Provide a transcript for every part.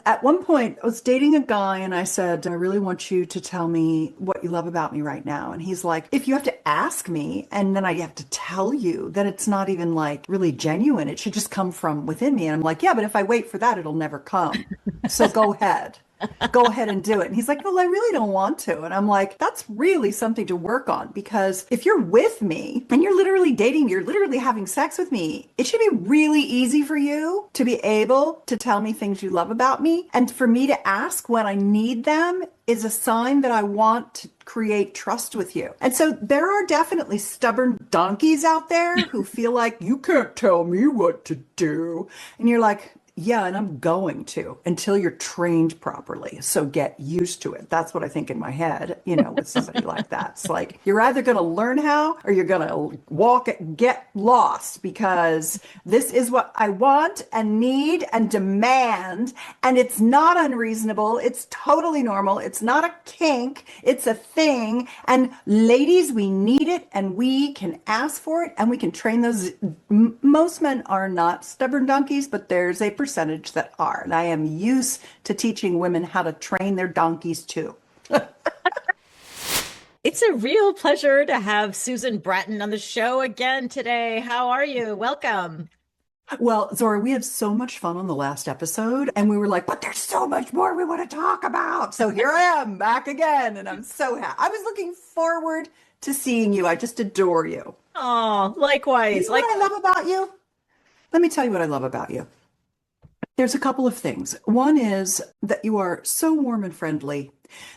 At one point, I was dating a guy and I said, I really want you to tell me what you love about me right now. And he's like, if you have to ask me and then I have to tell you, then it's not even like really genuine. It should just come from within me. And I'm like, yeah, but if I wait for that, it'll never come. So go ahead. Go ahead and do it. And he's like, well, I really don't want to. And I'm like, that's really something to work on because if you're with me and you're literally dating, you're literally having sex with me, it should be really easy for you to be able to tell me things you love about me. And for me to ask when I need them is a sign that I want to create trust with you. And so there are definitely stubborn donkeys out there who feel like you can't tell me what to do. And you're like, yeah, and I'm going to until you're trained properly. So get used to it. That's what I think in my head, with somebody like that. It's like you're either going to learn how or you're going to get lost because this is what I want and need and demand. And it's not unreasonable. It's totally normal. It's not a kink. It's a thing. And ladies, we need it and we can ask for it and we can train those. Most men are not stubborn donkeys, but there's a percentage that are. And I am used to teaching women how to train their donkeys too. It's a real pleasure to have Susan Bratton on the show again today. How are you? Welcome. Well, Zora, we had so much fun on the last episode, and we were like, but there's so much more we want to talk about. So here I am back again, and I'm so happy. I was looking forward to seeing you. I just adore you. Oh, likewise. You know what I love about you? Let me tell you what I love about you. There's a couple of things. One is that you are so warm and friendly.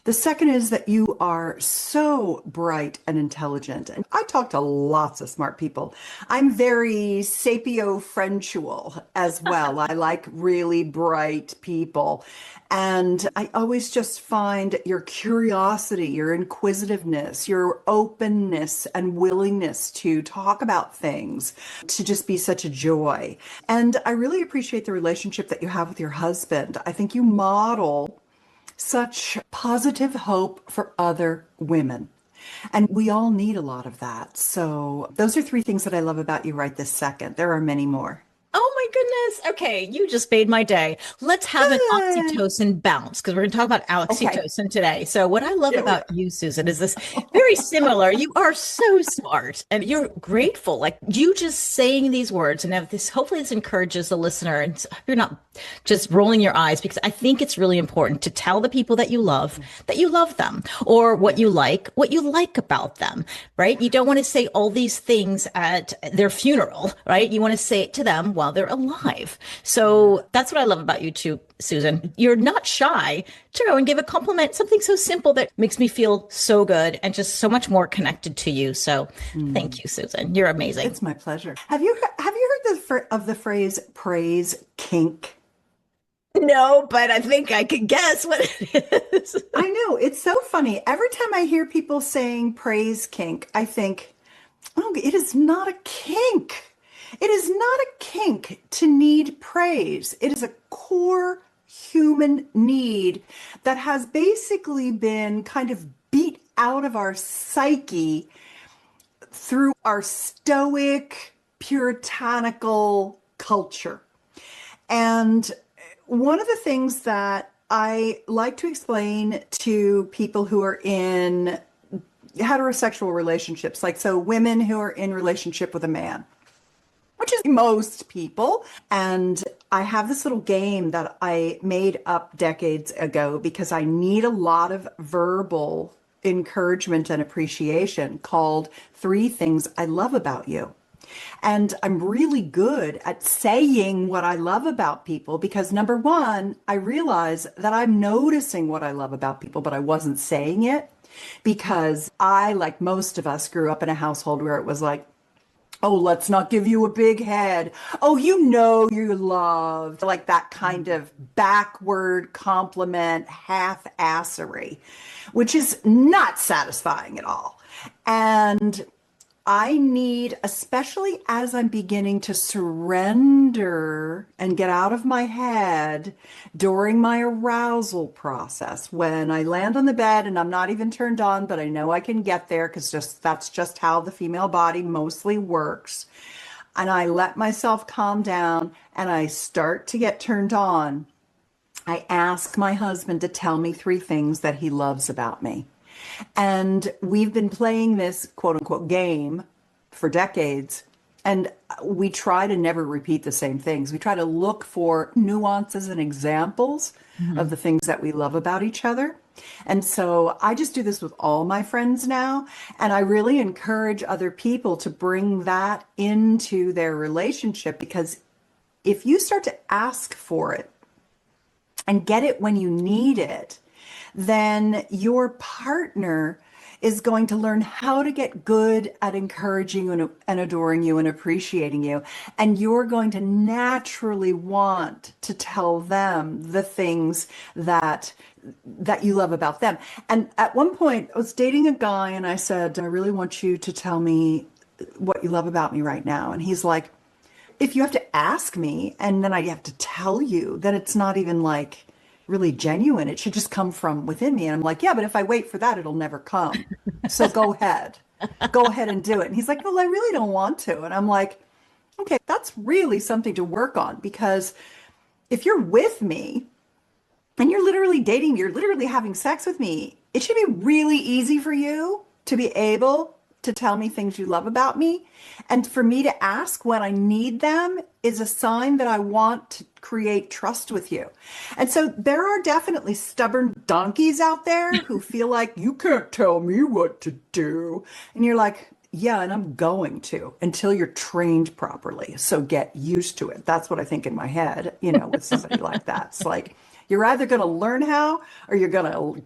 The second is that you are so bright and intelligent. And I talk to lots of smart people. I'm very sapio-frentual as well. I like really bright people. And I always just find your curiosity, your inquisitiveness, your openness and willingness to talk about things to just be such a joy. And I really appreciate the relationship that you have with your husband. I think you model such positive hope for other women. And we all need a lot of that. So those are three things that I love about you right this second. There are many more. Oh my goodness. Okay, you just made my day. Let's have an Good. oxytocin bounce because we're going to talk about Okay. oxytocin today. So, what I love Yeah, we about you, Susan, is this very similar. You are so smart and you're grateful. Like you just saying these words and have this, hopefully, this encourages the listener. And you're not just rolling your eyes because I think it's really important to tell the people that you love them or what you like about them, right? You don't want to say all these things at their funeral, right? You want to say it to them while they're alive. So that's what I love about you too, Susan. You're not shy to go and give a compliment, something so simple that makes me feel so good and just so much more connected to you. So thank you, Susan. You're amazing. It's my pleasure. Have you heard of the phrase praise kink? No, but I think I could guess what it is. I know, it's so funny. Every time I hear people saying praise kink, I think, oh, it is not a kink. It is not a kink to need praise. It is a core human need that has basically been kind of beat out of our psyche through our stoic, puritanical culture. And one of the things that I like to explain to people who are in heterosexual relationships, like so women who are in relationship with a man, which is most people. And I have this little game that I made up decades ago because I need a lot of verbal encouragement and appreciation called Three Things I Love About You. And I'm really good at saying what I love about people because number one, I realize that I'm noticing what I love about people, but I wasn't saying it because I, like most of us, grew up in a household where it was like, oh, let's not give you a big head. Oh, you're loved. Like that kind of backward compliment, half-assery, which is not satisfying at all. And I need, especially as I'm beginning to surrender and get out of my head during my arousal process, when I land on the bed and I'm not even turned on, but I know I can get there because that's just how the female body mostly works. And I let myself calm down and I start to get turned on. I ask my husband to tell me three things that he loves about me. And we've been playing this quote unquote game for decades. And we try to never repeat the same things. We try to look for nuances and examples of Mhm. the things that we love about each other. And so I just do this with all my friends now. And I really encourage other people to bring that into their relationship, because if you start to ask for it and get it when you need it, then your partner is going to learn how to get good at encouraging you and adoring you and appreciating you. And you're going to naturally want to tell them the things that you love about them. And at one point, I was dating a guy and I said, I really want you to tell me what you love about me right now. And he's like, if you have to ask me and then I have to tell you, then it's not even like really genuine. It should just come from within me. And I'm like, yeah, but if I wait for that, it'll never come. So go ahead. Go ahead and do it. And he's like, well, I really don't want to. And I'm like, okay, that's really something to work on, because if you're with me and you're literally dating, you're literally having sex with me, it should be really easy for you to be able to tell me things you love about me. And for me to ask when I need them is a sign that I want to create trust with you. And so there are definitely stubborn donkeys out there who feel like you can't tell me what to do. And you're like, yeah, and I'm going to until you're trained properly. So get used to it. That's what I think in my head, with somebody like that. It's like, you're either going to learn how or you're going to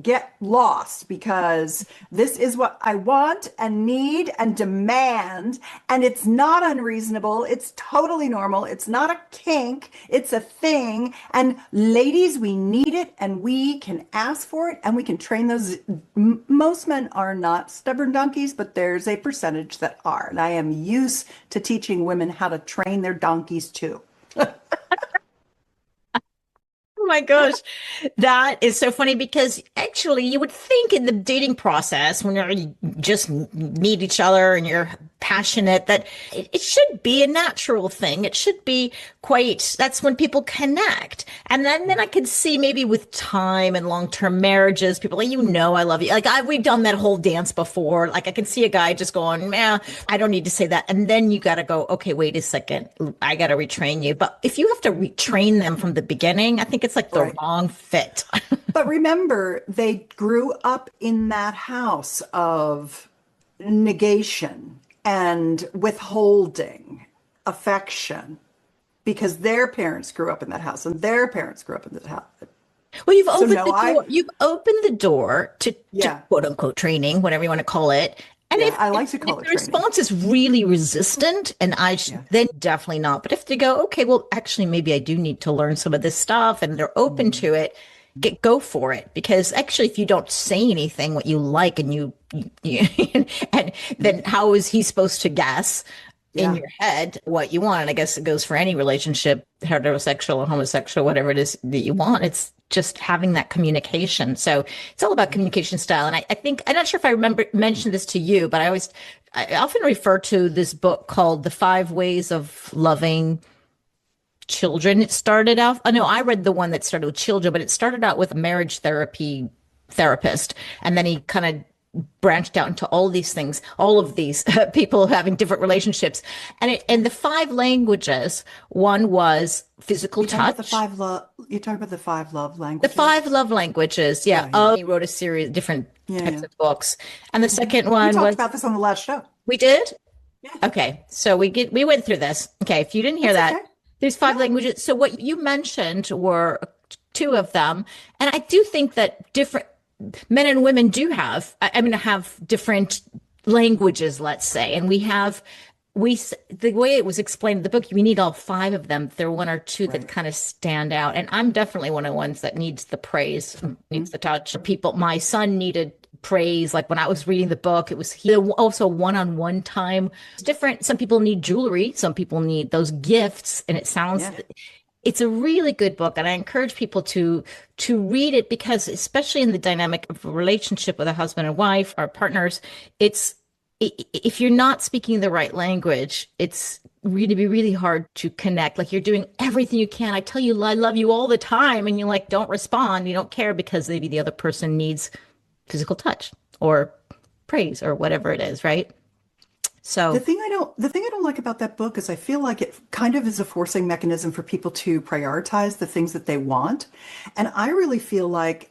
get lost, because this is what I want and need and demand. And it's not unreasonable. It's totally normal. It's not a kink. It's a thing. And ladies, we need it and we can ask for it and we can train those. Most men are not stubborn donkeys, but there's a percentage that are. And I am used to teaching women how to train their donkeys too. Oh my gosh. That is so funny because actually you would think in the dating process when you just meet each other and you're passionate that it should be a natural thing. It should be that's when people connect. And then I could see maybe with time and long-term marriages, people like, I love you. Like we've done that whole dance before. Like I can see a guy just going, man, I don't need to say that. And then you got to go, okay, wait a second. I got to retrain you. But if you have to retrain them from the beginning, I think it's like the Right. wrong fit. But remember, they grew up in that house of negation and withholding affection, because their parents grew up in that house and their parents grew up in that house. Well, you've So opened no, the door. You've opened the door to yeah, quote unquote training, whatever you want to call it. And yeah, if, I if, like to if call it the training. response is really resistant, and Yeah. then definitely not. But if they go, okay, well, actually, maybe I do need to learn some of this stuff, and they're open Mm. to it, go for it. Because actually, if you don't say anything what you like, and and then how is he supposed to guess in Yeah. your head what you want? And I guess it goes for any relationship, heterosexual or homosexual, whatever it is that you want. It's just having that communication. So it's all about communication style. And I think, I'm not sure if I remember mentioned this to you, but I often refer to this book called The Five Ways of Loving Children. It started out, I know I read the one that started with children, but it started out with a marriage therapist. And then he kind of branched out into all these things, all of these people having different relationships. And the five languages, one was physical You talking about the touch. five love? You talking about the five love The five languages? love languages. Yeah. Yeah, yeah, Oh, he wrote a series of different yeah, types yeah. of books. And the second We one talked was, about this on the last show. we did? Yeah, Okay. So we went through this. Okay. If you didn't hear that's that, okay. there's No, five languages. So what you mentioned were two of them. And I do think that different men and women do have different languages, let's say. And the way it was explained in the book, we need all five of them. There are one or two that right. kind of stand out. And I'm definitely one of the ones that needs the praise, needs the touch. People, my son needed praise. Like when I was reading the book, he also one-on-one time. It's different. Some people need jewelry. Some people need those gifts. And Yeah. it's a really good book. And I encourage people to read it, because especially in the dynamic of a relationship with a husband and wife or partners, if you're not speaking the right language, it's really be really hard to connect. Like you're doing everything you can. I tell you, I love you all the time, and you like don't respond. You don't care because maybe the other person needs physical touch or praise or whatever it is, right? So, The thing I don't like about that book is I feel like it kind of is a forcing mechanism for people to prioritize the things that they want. And I really feel like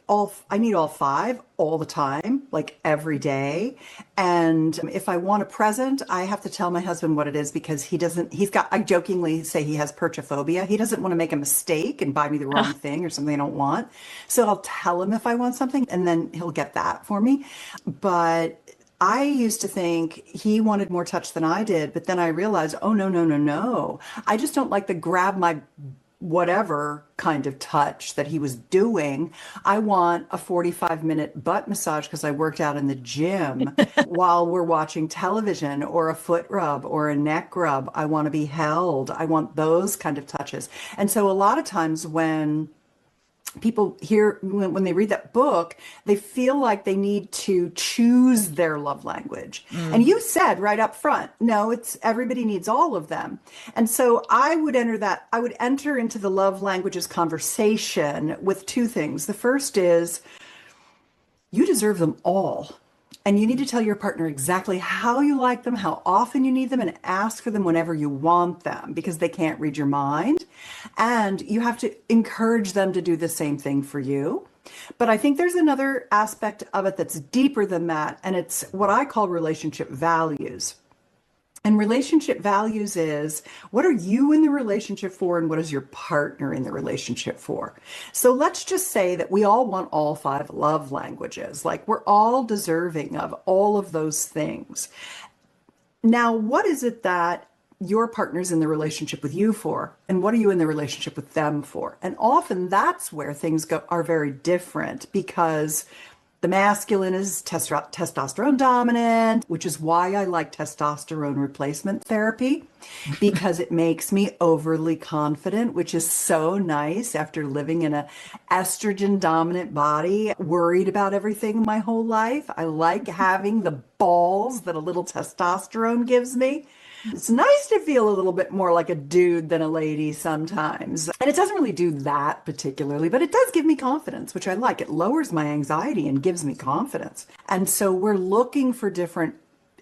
I need all five all the time, like every day. And if I want a present, I have to tell my husband what it is because I jokingly say he has purchophobia. He doesn't want to make a mistake and buy me the wrong thing or something I don't want. So I'll tell him if I want something and then he'll get that for me. But I used to think he wanted more touch than I did, but then I realized, oh, no, no, no, no. I just don't like the grab my whatever kind of touch that he was doing. I want a 45-minute butt massage because I worked out in the gym while we're watching television, or a foot rub or a neck rub. I want to be held. I want those kind of touches. And so a lot of times when people hear when they read that book, they feel like they need to choose their love language. And you said right up front, no, it's everybody needs all of them. And so I would enter into the love languages conversation with two things. The first is you deserve them all. And you need to tell your partner exactly how you like them, how often you need them, and ask for them whenever you want them because they can't read your mind. And you have to encourage them to do the same thing for you. But I think there's another aspect of it that's deeper than that, and it's what I call relationship values. And relationship values is what are you in the relationship for and what is your partner in the relationship for? So let's just say that we all want all five love languages. Like we're all deserving of all of those things. Now, what is it that your partner's in the relationship with you for? And what are you in the relationship with them for? And often that's where things are very different because the masculine is testosterone dominant, which is why I like testosterone replacement therapy, because it makes me overly confident, which is so nice after living in a estrogen dominant body, worried about everything my whole life. I like having the balls that a little testosterone gives me. It's nice to feel a little bit more like a dude than a lady sometimes. And it doesn't really do that particularly, but it does give me confidence, which I like. It lowers my anxiety and gives me confidence. And so we're looking for different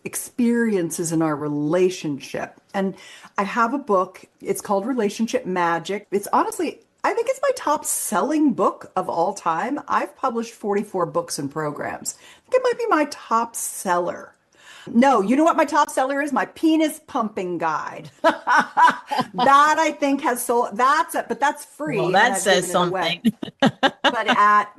experiences in our relationship. And I have a book. It's called Relationship Magic. It's honestly, I think it's my top selling book of all time. I've published 44 books and programs. I think it might be my top seller. No, you know what my top seller is? My penis pumping guide. That I think has sold. But that's free. well, And that I've says given it away. something. But at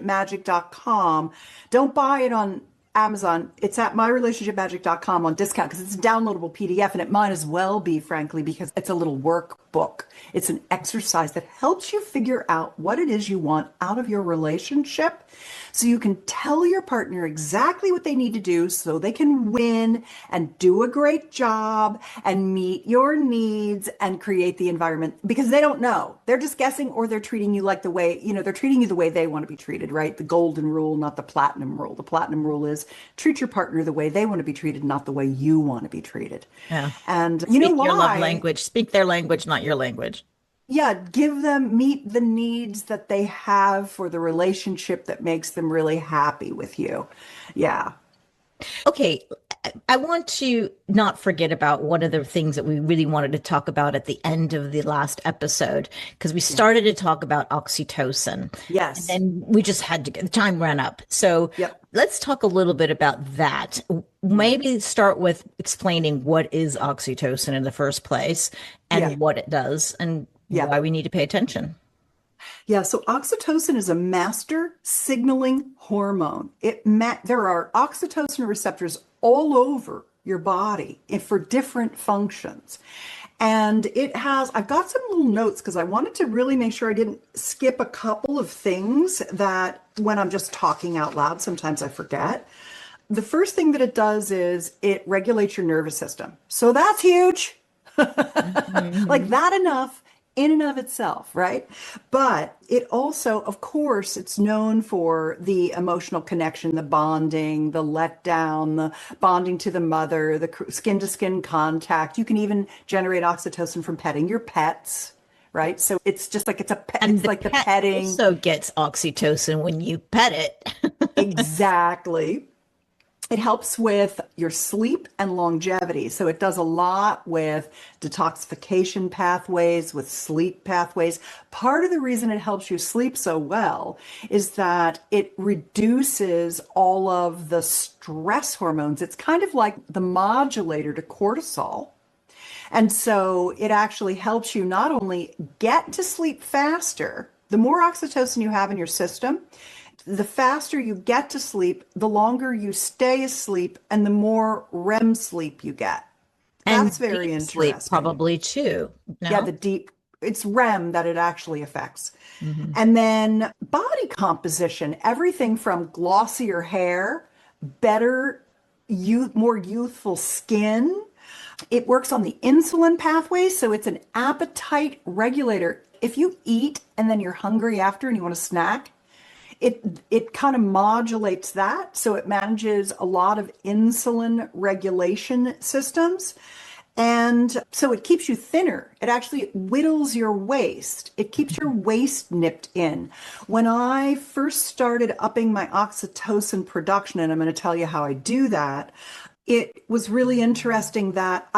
myrelationshipmagic.com, don't buy it on Amazon. It's at myrelationshipmagic.com on discount because it's a downloadable PDF, and it might as well be, frankly, because it's a little workbook. It's an exercise that helps you figure out what it is you want out of your relationship so you can tell your partner exactly what they need to do so they can win and do a great job and meet your needs and create the environment because they don't know. They're just guessing, or they're treating you like they're treating you the way they want to be treated, right? The golden rule, not the platinum rule. The platinum rule is treat your partner the way they want to be treated, not the way you want to be treated. Yeah. And you know Speak your love why? language. Speak their language, not your language. Yeah, meet the needs that they have for the relationship that makes them really happy with you. Yeah. Okay, I want to not forget about one of the things that we really wanted to talk about at the end of the last episode, because we started to talk about oxytocin. And Yes. then we just had to get the time ran up. So Yep. let's talk a little bit about that. Yeah. Maybe start with explaining what is oxytocin in the first place Yeah. and what it does and Yeah. why we need to pay attention. Yeah, so oxytocin is a master signaling hormone. There are oxytocin receptors all over your body for different functions. And I've got some little notes because I wanted to really make sure I didn't skip a couple of things that when I'm just talking out loud, sometimes I forget. The first thing that it does is it regulates your nervous system. So that's huge. Like Mhm. that enough in and of itself, right? But it also, of course, it's known for the emotional connection, the bonding, the letdown, the bonding to the mother, the skin to skin contact. You can even generate oxytocin from petting your pets, right? So it's just like And it's the like the pet petting. also gets oxytocin when you pet it. Exactly. It helps with your sleep and longevity. So it does a lot with detoxification pathways, with sleep pathways. Part of the reason it helps you sleep so well is that it reduces all of the stress hormones. It's kind of like the modulator to cortisol. And so it actually helps you not only get to sleep faster, the more oxytocin you have in your system, the faster you get to sleep, the longer you stay asleep, and the more REM sleep you get. That's And very deep sleep interesting. probably too. Yeah, No? it's REM that it actually affects. Hmm. And then body composition, everything from glossier hair, better more youthful skin. It works on the insulin pathway, so it's an appetite regulator. If you eat and then you're hungry after and you want a snack, it kind of modulates that, so it manages a lot of insulin regulation systems. And so it keeps you thinner. It actually whittles your waist. It keeps your waist nipped in. When I first started upping my oxytocin production, and I'm going to tell you how I do that, it was really interesting that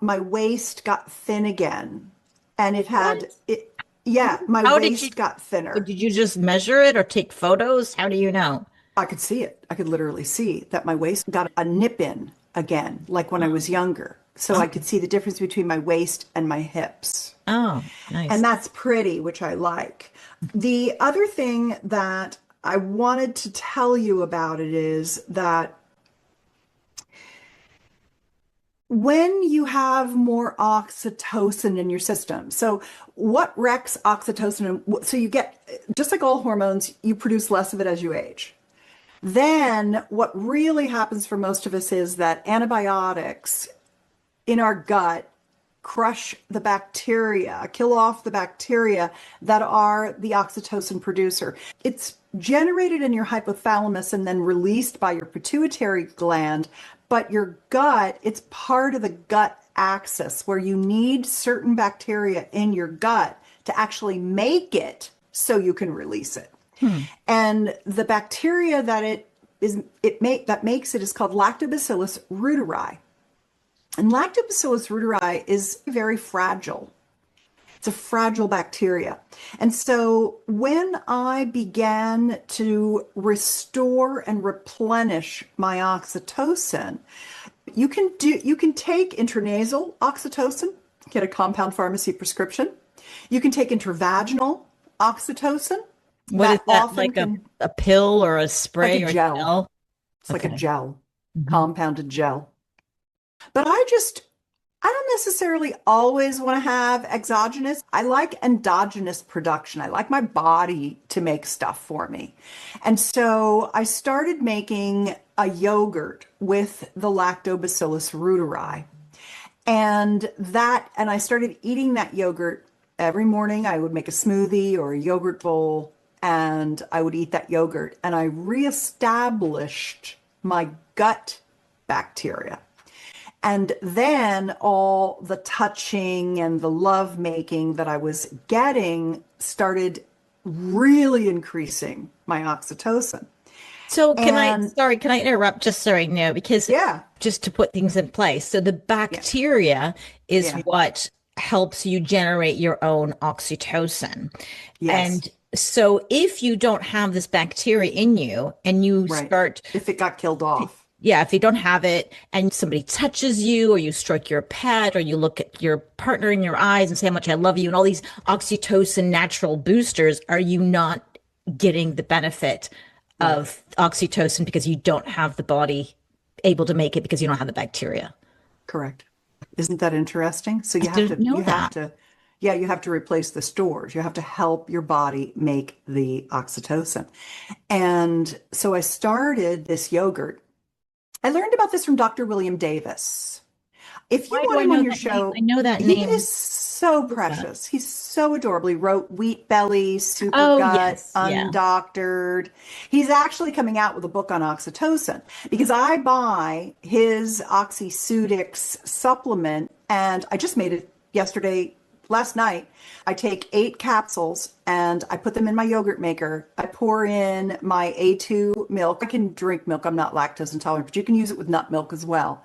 my waist got thin again. And What? yeah, my How did you, waist got thinner. did you just measure it or take photos? How do you know? I could see it. I could literally see that my waist got a nip in again, like when I was younger. So I Oh, could see the difference between my waist and my hips. oh, And nice. that's pretty, which I like. The other thing that I wanted to tell you about it is that when you have more oxytocin in your system, so what wrecks oxytocin? So you get, just like all hormones, you produce less of it as you age. Then what really happens for most of us is that antibiotics in our gut crush the bacteria, kill off the bacteria that are the oxytocin producer. It's generated in your hypothalamus and then released by your pituitary gland, but your gut, it's part of the gut axis where you need certain bacteria in your gut to actually make it so you can release it. Hmm. And the bacteria that makes it is called Lactobacillus reuteri. And Lactobacillus reuteri is very fragile. It's a fragile bacteria. And so when I began to restore and replenish my oxytocin, you can take intranasal oxytocin, get a compound pharmacy prescription. You can take intravaginal oxytocin. What is That that, often like can, a pill or a like a spray or gel. gel? It's like a Okay. gel, Mhm. compounded gel. But I don't necessarily always want to have exogenous. I like endogenous production. I like my body to make stuff for me. And so I started making a yogurt with the Lactobacillus reuteri. And I started eating that yogurt every morning. I would make a smoothie or a yogurt bowl and I would eat that yogurt. And I reestablished my gut bacteria. And then all the touching and the love making that I was getting started really increasing my oxytocin. So And sorry, can I interrupt? Just sorry, no, because yeah, just to put things in place. So the yeah, bacteria is yeah, what helps you generate your own oxytocin. yes, And so if you don't have this bacteria in you and you right. start, If it got killed off, yeah, if you don't have it and somebody touches you or you stroke your pet or you look at your partner in your eyes and say how much I love you and all these oxytocin natural boosters, are you not getting the benefit right, of oxytocin because you don't have the body able to make it because you don't have the bacteria? correct. Isn't that interesting? So I didn't know that. yeah, you have to replace the stores. You have to help your body make the oxytocin. And so I started this yogurt. I learned about this from Dr. William Davis. If you Why do want I him on know your that name? show, I know that he name. is so Who's that? precious. He's so adorable. He wrote Wheat Belly, Super Oh, Gut, yes. Yeah. Undoctored. He's actually coming out with a book on oxytocin because I buy his Oxyceutics supplement and I just made it yesterday, last night. I take 8 capsules and I put them in my yogurt maker. I pour in my A2 milk. I can drink milk. I'm not lactose intolerant, but you can use it with nut milk as well.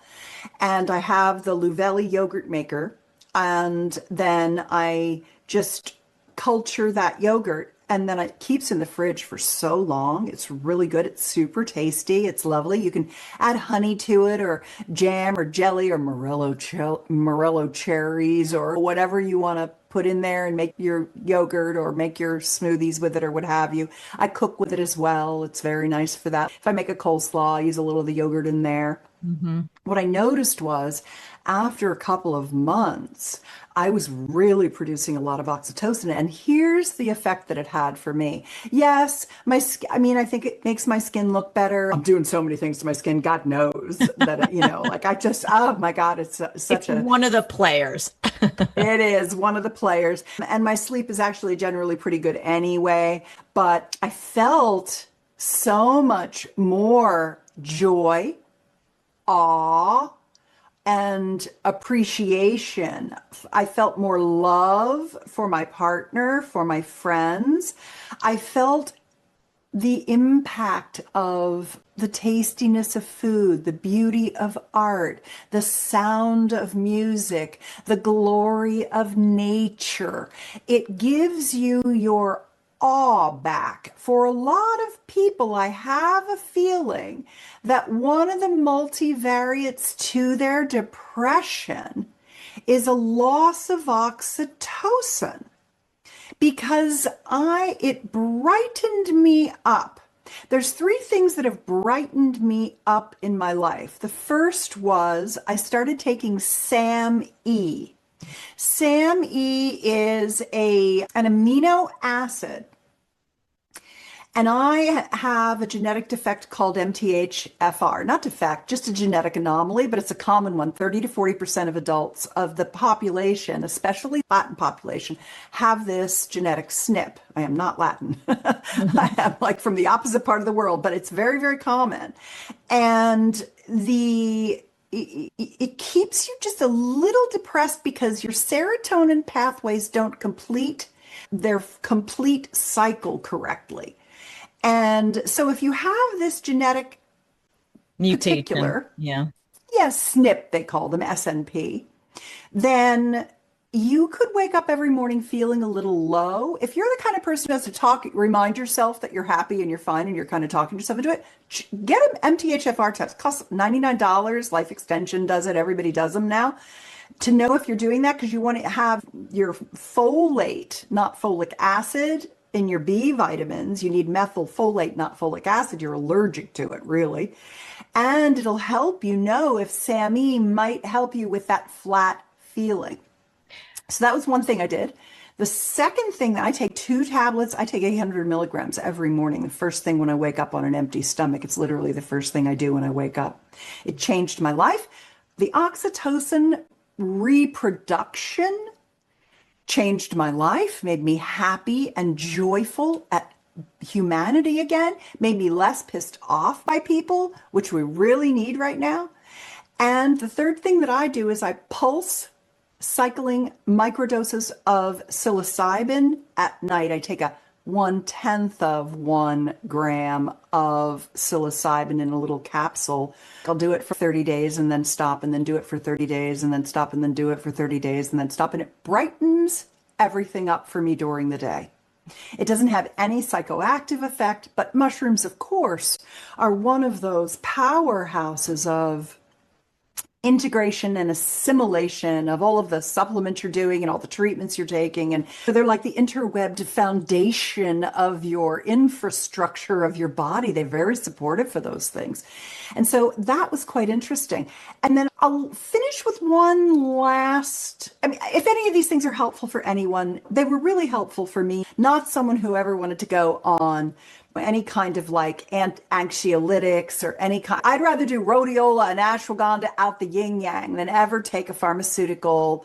And I have the Luvelli yogurt maker. And then I just culture that yogurt and then it keeps in the fridge for so long. It's really good. It's super tasty. It's lovely. You can add honey to it or jam or jelly or Morello cherries or whatever you want to put in there and make your yogurt or make your smoothies with it or what have you. I cook with it as well. It's very nice for that. If I make a coleslaw, I use a little of the yogurt in there. Hmm. What I noticed was after a couple of months, I was really producing a lot of oxytocin. And here's the effect that it had for me. Yes, my skin, I mean, I think it makes my skin look better. I'm doing so many things to my skin. God knows that, like I just, oh my God, it's It's such a, one of the players. it is one of the players. And my sleep is actually generally pretty good anyway. But I felt so much more joy, awe, and appreciation. I felt more love for my partner, for my friends. I felt the impact of the tastiness of food, the beauty of art, the sound of music, the glory of nature. It gives you your awe back. For a lot of people, I have a feeling that one of the multivariates to their depression is a loss of oxytocin because it brightened me up. There's 3 things that have brightened me up in my life. The first was I started taking SAMe. SAMe is an amino acid, and I have a genetic defect called MTHFR. Not defect, just a genetic anomaly, but it's a common one. 30 to 40% of adults of the population, especially Latin population, have this genetic SNP. I am not Latin. I am like from the opposite part of the world, but it's very, very common. And it keeps you just a little depressed because your serotonin pathways don't complete their complete cycle correctly. And so if you have this genetic Mutation. particular, Yeah. yes, SNP, they call them SNP, then you could wake up every morning feeling a little low. If you're the kind of person who has to remind yourself that you're happy and you're fine and you're kind of talking yourself into it, get an MTHFR test. It costs $99. Life Extension does it. Everybody does them now. To know if you're doing that, because you want to have your folate, not folic acid, in your B vitamins. You need methylfolate, not folic acid. You're allergic to it, really. And it'll help you know if SAMe might help you with that flat feeling. So that was one thing I did. The second thing, I take 2 tablets. I take 800 milligrams every morning. The first thing when I wake up on an empty stomach, it's literally the first thing I do when I wake up. It changed my life. The oxytocin reproduction changed my life, made me happy and joyful at humanity again, made me less pissed off by people, which we really need right now. And the third thing that I do is I pulse cycling microdoses of psilocybin at night. I take a 1/10 of 1 gram of psilocybin in a little capsule. I'll do it for 30 days and then stop and then do it for 30 days and then stop and then do it for 30 days and then stop. And it brightens everything up for me during the day. It doesn't have any psychoactive effect, but mushrooms, of course, are one of those powerhouses of integration and assimilation of all of the supplements you're doing and all the treatments you're taking. And so they're like the interwebbed foundation of your infrastructure of your body. They're very supportive for those things. And so that was quite interesting. And then I'll finish with one last, I mean, if any of these things are helpful for anyone, they were really helpful for me. Not someone who ever wanted to go on any kind of like anxiolytics or any kind. I'd rather do rhodiola and ashwagandha out the yin yang than ever take a pharmaceutical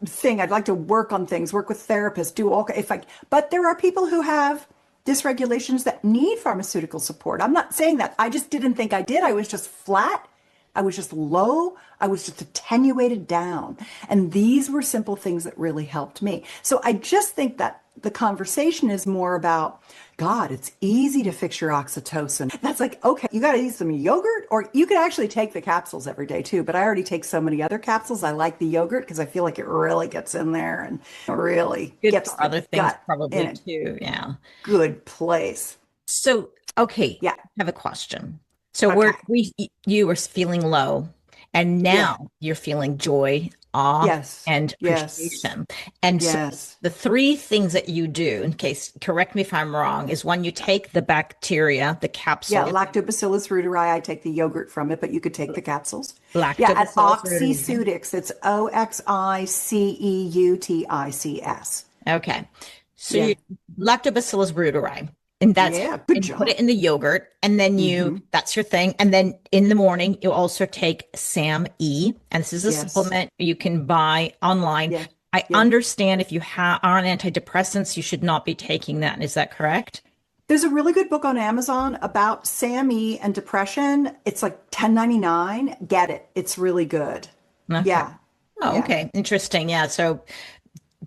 thing. I'd like to work on things, work with therapists, do all, if I, but there are people who have dysregulations that need pharmaceutical support. I'm not saying that. I just didn't think I did. I was just flat. I was just low. I was just attenuated down. And these were simple things that really helped me. So I just think that the conversation is more about, God, it's easy to fix your oxytocin. That's like, okay, you got to eat some yogurt, or you could actually take the capsules every day too. But I already take so many other capsules. I like the yogurt because I feel like it really gets in there and really Good gets for the other things gut in probably a too. Yeah. good place. So, okay, Yeah. I have a question. So Okay. you were feeling low, and Yeah. now you're feeling joy, awe, Yes. and Yes. appreciation. And so Yes. the three things that you do, in case, correct me if I'm wrong, is one, you take the bacteria, the Yeah, capsule, Lactobacillus reuteri, I take the yogurt from it, but you could take the capsules. Yeah, and lactobacillus reuteri. Oxyceutics, it's Oxyceutics. Okay. So Yeah. you lactobacillus reuteri, and that's Yeah, good and put it job. in the yogurt, and then you Hmm. that's your thing. And then in the morning, you also take SAM E, and this is a Yes. supplement you can buy online. Yeah. I Yeah. understand if you are on antidepressants, you should not be taking that. Is that correct? There's a really good book on Amazon about SAMe and depression. It's like 10.99. Get it. It's really good. Okay. Yeah. Oh, Yeah. okay. Interesting. Yeah. So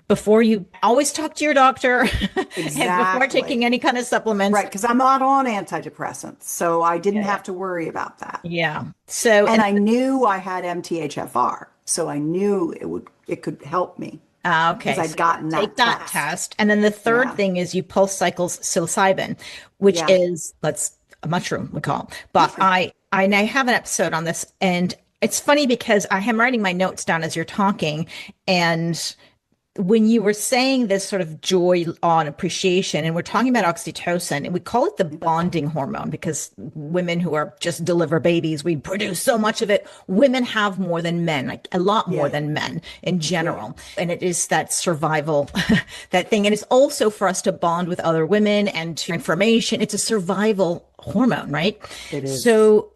before you always talk to your doctor and before taking Exactly. any kind of supplements. Right, because I'm not on antidepressants, so I didn't Yeah, yeah. have to worry about that. Yeah. So, And and I knew I had MTHFR, so I knew it could help me because okay, I'd so you gotten take that that test. test. And then the third Yeah. thing is you pulse cycles psilocybin, which Yeah. is, let's, a mushroom, we call it. But Mushroom. I have an episode on this, and it's funny because I am writing my notes down as you're talking. And when you were saying this sort of joy on appreciation, and we're talking about oxytocin, and we call it the bonding hormone because women who are just deliver babies, we produce so much of it. Women have more than men, like a lot more Yeah. than men in Yeah. general. And it is that survival, that thing. And it's also for us to bond with other women and to information. It's a survival hormone, right? It is. So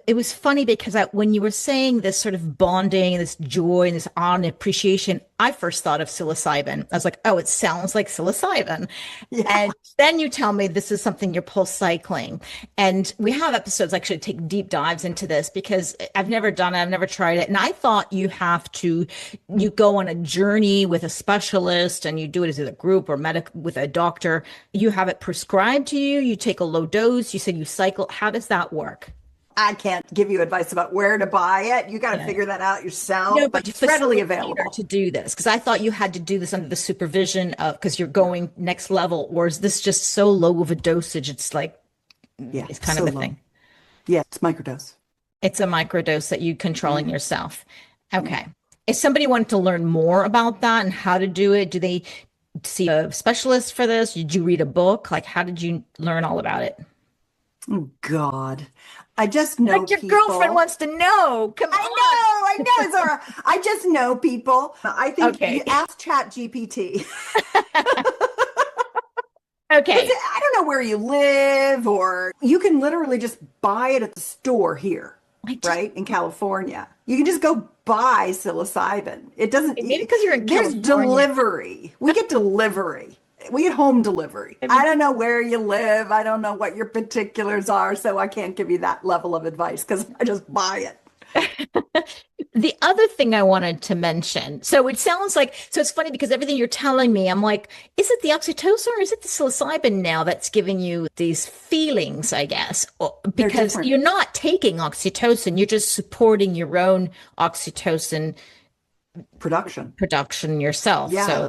it was funny because when you were saying this sort of bonding and this joy and this on appreciation, I first thought of psilocybin. I was like, oh, it sounds like psilocybin. Yeah. And then you tell me this is something you're pulse cycling. And we have episodes actually take deep dives into this because I've never done it. I've never tried it. And I thought you go on a journey with a specialist and you do it as a group or with a doctor. You have it prescribed to you. You take a low dose. You said you cycle. How does that work? I can't give you advice about where to buy it. You got to Yeah. figure that out No, yourself, but but to it's readily facilitate available. to do this, because I thought you had to do this under the supervision of, because you're going next level, or is this just so low of a dosage? It's like, Yeah, it's kind so of a low. thing. Yeah, it's microdose. It's a microdose that you controlling Yeah. yourself. Yeah. Okay. If somebody wanted to learn more about that and how to do it, do they see a specialist for this? Did you read a book? Like, how did you learn all about it? Oh, God. I just know Like your girlfriend people. wants to know. Come on. I know, Zara. I just know people. I think Okay. you ask Chat GPT. Because Okay. I don't know where you live, or you can literally just buy it at the store here, I just right? In California. You can just go buy psilocybin. It doesn't, maybe because you're in there's California. delivery. We get delivery. We get home delivery. I I mean, don't know where you live. I don't know what your particulars are, so I can't give you that level of advice because I just buy it. the other thing I wanted to mention, so it sounds like, so it's funny because everything you're telling me, I'm like, is it the oxytocin or is it the psilocybin now that's giving you these feelings, I guess? They're Because different. you're not taking oxytocin, you're just supporting your own oxytocin Production. production yourself. Yeah.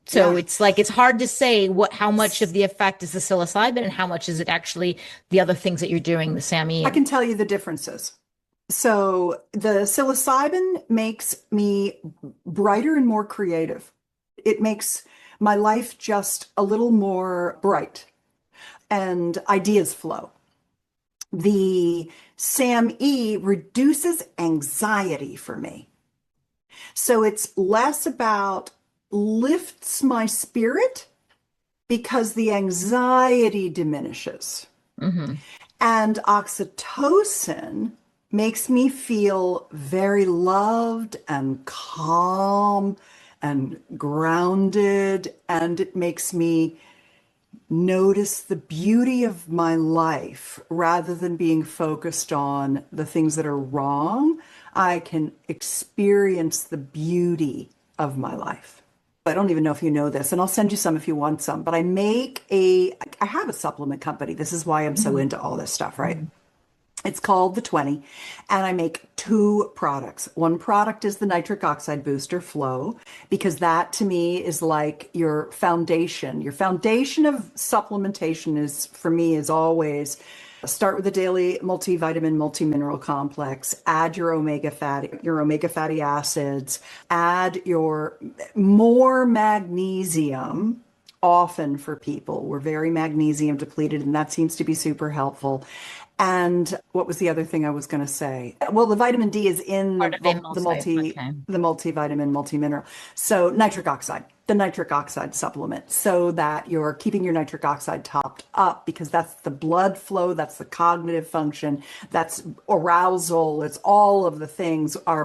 So Yeah. it's like it's hard to say how much of the effect is the psilocybin and how much is it actually the other things that you're doing, the SAMe I and can tell you the differences. So the psilocybin makes me brighter and more creative. It makes my life just a little more bright and ideas flow. The SAMe reduces anxiety for me. So it's less about lifts my spirit because the anxiety diminishes. Mhm. And oxytocin makes me feel very loved and calm and grounded, and it makes me notice the beauty of my life rather than being focused on the things that are wrong. I can experience the beauty of my life. I don't even know if you know this, and I'll send you some if you want some, but I have a supplement company. This is why I'm so Mhm. into all this stuff, right? Mhm. It's called the 20, and I make two products. One product is the nitric oxide booster flow, because that to me is like your foundation. Your foundation of supplementation is, for me, is always start with a daily multivitamin, multimineral complex, add your omega fatty acids, add your more magnesium often for people. We're very magnesium depleted, and that seems to be super helpful. And what was the other thing I was going to say? Well, the vitamin D is in Part of a multi. Okay. the multivitamin, multimineral. So the nitric oxide supplement, so that you're keeping your nitric oxide topped up, because that's the blood flow, that's the cognitive function, that's arousal, it's all of the things. Our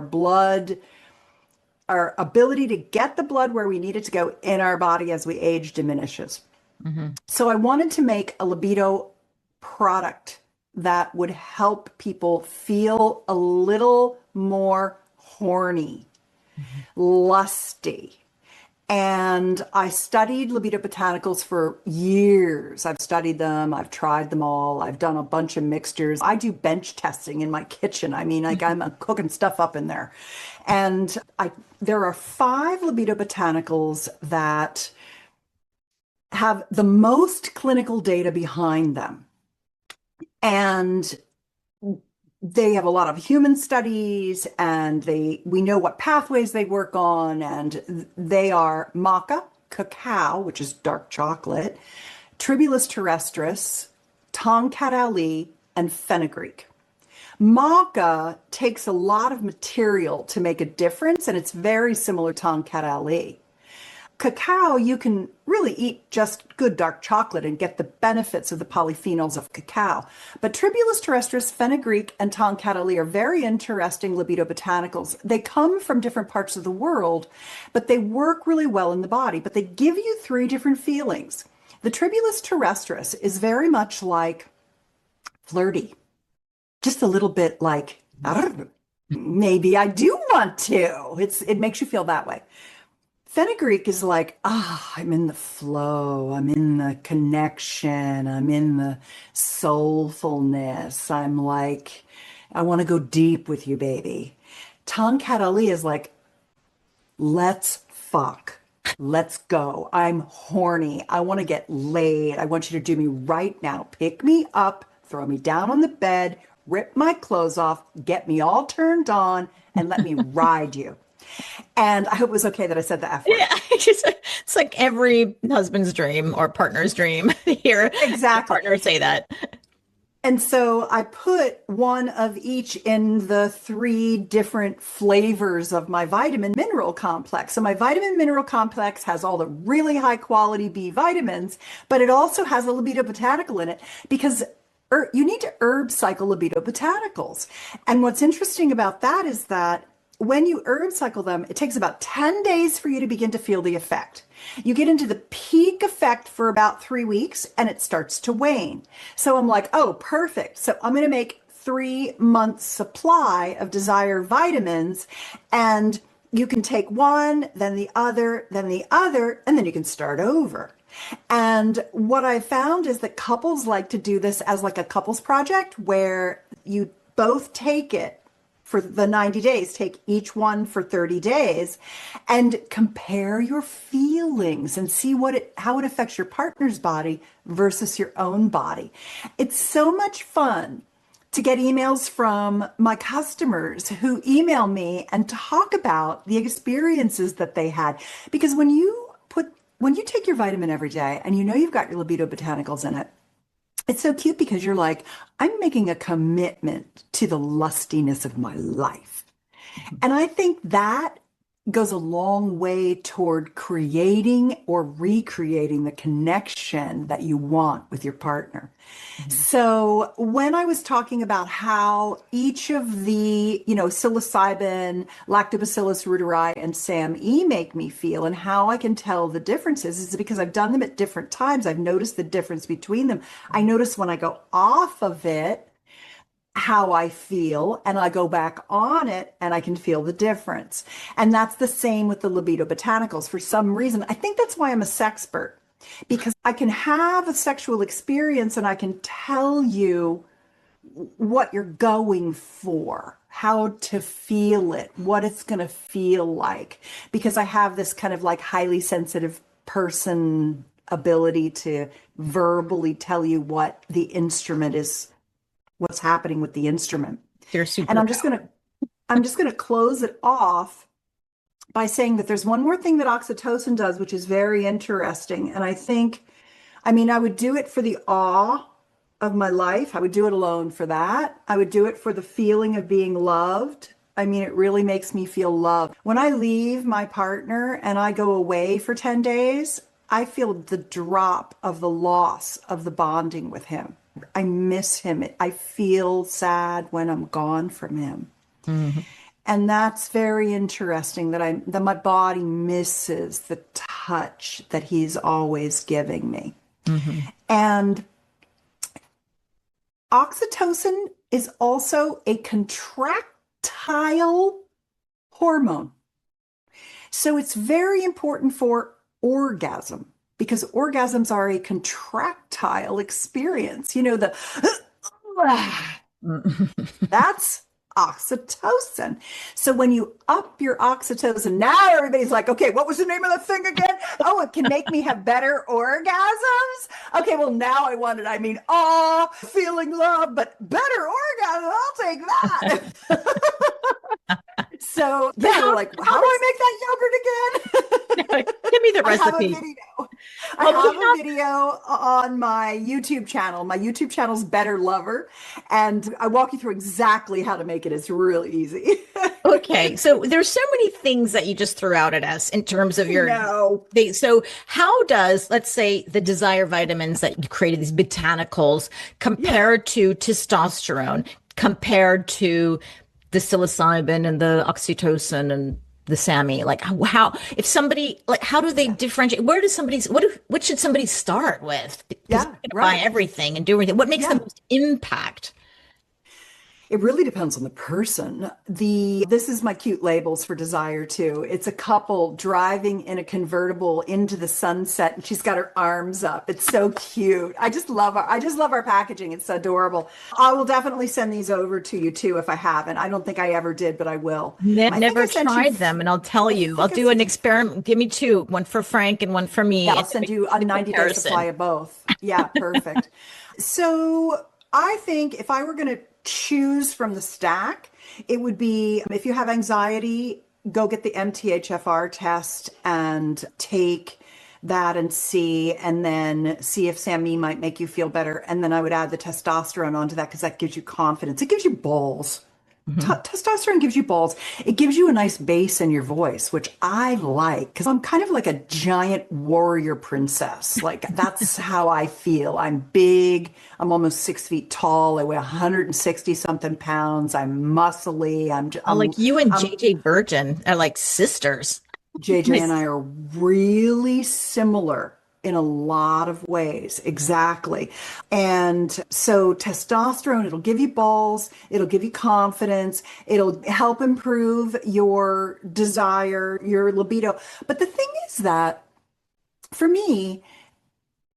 ability to get the blood where we need it to go in our body as we age diminishes. Hmm. So I wanted to make a libido product that would help people feel a little more horny, lusty. And I studied libido botanicals for years. I've studied them, I've tried them all, I've done a bunch of mixtures. I do bench testing in my kitchen. I mean, like I'm cooking stuff up in there. And there are five libido botanicals that have the most clinical data behind them. And they have a lot of human studies, and we know what pathways they work on, and they are maca, cacao, which is dark chocolate, tribulus terrestris, tongkat ali, and fenugreek. Maca takes a lot of material to make a difference, and it's very similar to tongkat ali. Cacao, you can really eat just good dark chocolate and get the benefits of the polyphenols of cacao. But Tribulus terrestris, fenugreek, and toncatali are very interesting libido botanicals. They come from different parts of the world, but they work really well in the body. But they give you three different feelings. The Tribulus terrestris is very much like flirty, just a little bit like, maybe I do want to. It makes you feel that way. Fenugreek is like, I'm in the flow, I'm in the connection, I'm in the soulfulness. I'm like, I want to go deep with you, baby. Tongkat Ali is like, let's fuck. Let's go. I'm horny. I want to get laid. I want you to do me right now. Pick me up, throw me down on the bed, rip my clothes off, get me all turned on, and let me ride you. And I hope it was okay that I said the F word. Yeah, it's like every husband's dream or partner's dream to hear their Exactly. partner say that. And so I put one of each in the three different flavors of my vitamin mineral complex. So my vitamin mineral complex has all the really high quality B vitamins, but it also has a libido botanical in it, because you need to herb cycle libido botanicals. And what's interesting about that is that when you herb cycle them, it takes about 10 days for you to begin to feel the effect. You get into the peak effect for about 3 weeks, and it starts to wane. So I'm like, oh, perfect. So I'm going to make 3 months supply of desired vitamins, and you can take one, then the other, then the other, and then you can start over. And what I found is that couples like to do this as like a couples project, where you both take it for the 90 days, take each one for 30 days, and compare your feelings and see how it affects your partner's body versus your own body. It's so much fun to get emails from my customers who email me and talk about the experiences that they had. Because when you take your vitamin every day and you know you've got your libido botanicals in it, it's so cute, because you're like, I'm making a commitment to the lustiness of my life. And I think that goes a long way toward creating or recreating the connection that you want with your partner. Mhm. So when I was talking about how each of the, psilocybin, lactobacillus reuteri, and SAMe make me feel and how I can tell the differences is because I've done them at different times. I've noticed the difference between them. I notice when I go off of it, how I feel, and I go back on it and I can feel the difference. And that's the same with the Libido Botanicals. For some reason, I think that's why I'm a sexpert, because I can have a sexual experience and I can tell you what you're going for, how to feel it, what it's going to feel like, because I have this kind of like highly sensitive person ability to verbally tell you what the instrument is, what's happening with the instrument. Your And superpower. I'm just going to close it off by saying that there's one more thing that oxytocin does, which is very interesting. And I would do it for the awe of my life. I would do it alone for that. I would do it for the feeling of being loved. It really makes me feel loved. When I leave my partner and I go away for 10 days, I feel the drop of the loss of the bonding with him. I miss him. I feel sad when I'm gone from him. Mhm. And that's very interesting that my body misses the touch that he's always giving me. Mhm. And oxytocin is also a contractile hormone. So it's very important for orgasm because orgasms are a contractile experience. The that's oxytocin. So when you up your oxytocin, now everybody's like, okay, what was the name of the thing again? Oh, it can make me have better orgasms. Okay, well, now I want it. Feeling love, but better orgasm. I'll take that. So So yeah, they're like, how do I make that yogurt again? give me the I have a recipe. video. I Well, we have a have. video on my YouTube channel. My YouTube channel's Better Lover, and I walk you through exactly how to make it. It's really easy. Okay, so there's so many things that you just threw out at us in terms of your No. so how does, let's say, the desire vitamins that you created, these botanicals, Yeah. compared to testosterone, compared to the psilocybin and the oxytocin and the SAMe, like how if somebody, like, how do they Yeah. differentiate? Where does somebody, what should somebody start with? Because Yeah. they're going to buy Right. everything and do everything. What makes the Yeah. most impact? It really depends on the person. This is my cute labels for desire too. It's a couple driving in a convertible into the sunset and she's got her arms up. It's so cute. I just love our packaging. It's adorable. I will definitely send these over to you too if I haven't. I don't think I ever did, but I will. I think Never I sent you tried them, and I'll tell I you, I'll think I do an sent you experiment. Give me two, one for Frank and one for Yeah, me, I'll and then we send can you a do the 90-day supply comparison. of both. Yeah, perfect. So I think if I were going to choose from the stack, it would be if you have anxiety, go get the MTHFR test and take that and then see if SAMe might make you feel better. And then I would add the testosterone onto that because that gives you confidence. It gives you balls. Mhm. Testosterone gives you balls. It gives you a nice bass in your voice, which I like because I'm kind of like a giant warrior princess. Like that's how I feel. I'm big. I'm almost 6 feet tall. I weigh 160 something pounds. I'm muscly. Oh, like you and I'm JJ Virgin are like sisters. JJ and Nice. I are really similar in a lot of ways. Exactly. And so testosterone, it'll give you balls, it'll give you confidence, it'll help improve your desire, your libido. But the thing is that for me,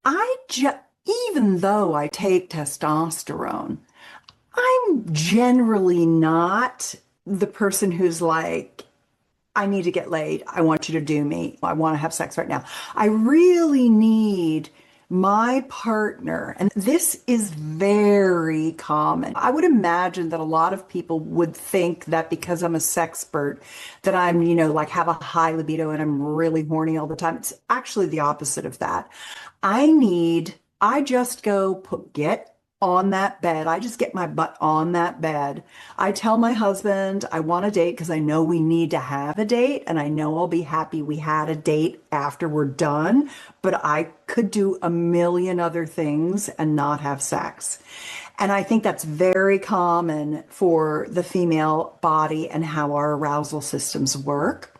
I just, even though I take testosterone, I'm generally not the person who's like, I need to get laid. I want you to do me. I want to have sex right now. I really need my partner. And this is very common. I would imagine that a lot of people would think that because I'm a sexpert, that I'm, like have a high libido and I'm really horny all the time. It's actually the opposite of that. I just go get on that bed. I just get my butt on that bed. I tell my husband I want a date because I know we need to have a date and I know I'll be happy we had a date after we're done, but I could do a million other things and not have sex. And I think that's very common for the female body and how our arousal systems work.